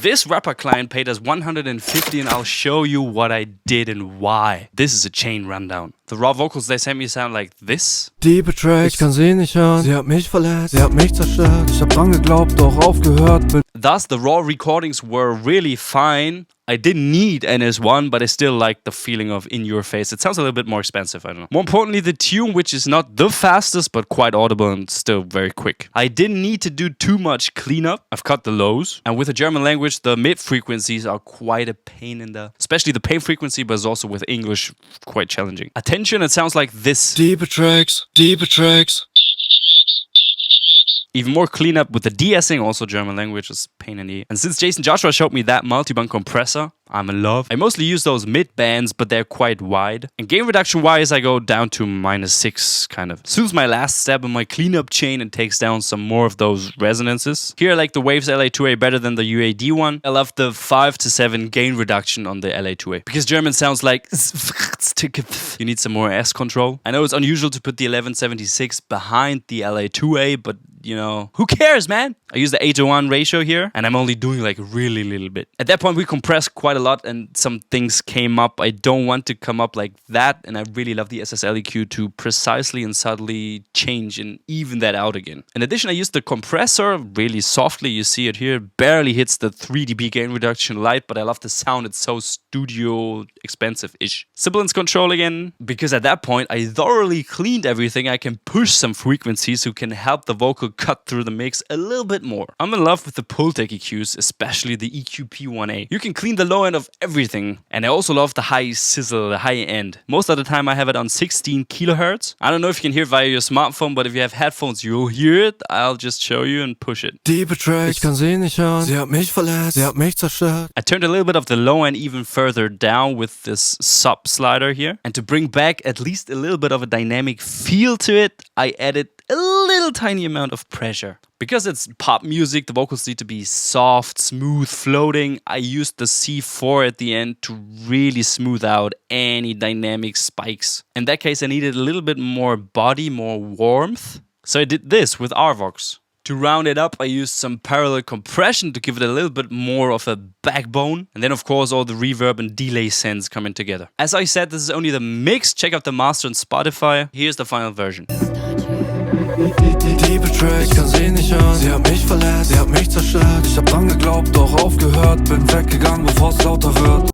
This rapper client paid us $150 and I'll show you what I did and why. This is a chain rundown. The raw vocals they sent me sound like this. Diebe Tracks, ich kann sie nicht hören. Sie hat mich verletzt, sie hat mich zerstört. Ich hab dran geglaubt, doch aufgehört. Thus, the raw recordings were really fine. I didn't need NS1, but I still like the feeling of in your face. It sounds a little bit more expensive, I don't know. More importantly, the tune, which is not the fastest, but quite audible and still very quick. I didn't need to do too much cleanup. I've cut the lows. And with the German language, the mid frequencies are quite a pain in the... Especially the pain frequency, but it's also with English quite challenging. Attention, it sounds like this. Diebe Tracks, Diebe Tracks. Even more cleanup with the de-essing, also German language is pain in the... And since Jason Joshua showed me that multiband compressor, I'm in love. I mostly use those mid bands, but they're quite wide. And gain reduction wise, I go down to -6 kind of. Soothes my last step in my cleanup chain and takes down some more of those resonances. Here I like the Waves LA2A better than the UAD one. I love the 5 to 7 gain reduction on the LA2A. Because German sounds like... You need some more S control. I know it's unusual to put the 1176 behind the LA2A, but you know, who cares, man? I use the 8:1 ratio here, and I'm only doing like really little bit. At that point, we compressed quite a lot, and some things came up. I don't want to come up like that, and I really love the SSL EQ to precisely and subtly change and even that out again. In addition, I used the compressor really softly. You see it here. Barely hits the 3 dB gain reduction light, but I love the sound. It's so studio expensive-ish. Sibilance control again, because at that point, I thoroughly cleaned everything. I can push some frequencies who can help the vocal cut through the mix a little bit more. I'm in love with the Pultec EQs, especially the EQP1A. You can clean the low end of everything. And I also love the high sizzle, the high end. Most of the time I have it on 16 kilohertz. I don't know if you can hear it via your smartphone, but if you have headphones, you'll hear it. I'll just show you and push it. Diebe Tracks, ich kann sie nicht hören. Sie hat mich verletzt, sie hat mich zerstört. I turned a little bit of the low end even further down with this sub slider here. And to bring back at least a little bit of a dynamic feel to it, I added a little tiny amount of pressure. Because it's pop music, the vocals need to be soft, smooth, floating. I used the C4 at the end to really smooth out any dynamic spikes. In that case, I needed a little bit more body, more warmth. So I did this with RVox. To round it up, I used some parallel compression to give it a little bit more of a backbone. And then, of course, all the reverb and delay sends coming together. As I said, this is only the mix. Check out the master on Spotify. Here's the final version. Diebe Tracks, ich kann sie nicht hören. Sie hat mich verletzt, sie hat mich zerstört. Ich hab dran geglaubt, doch aufgehört. Bin weggegangen, bevor es lauter wird.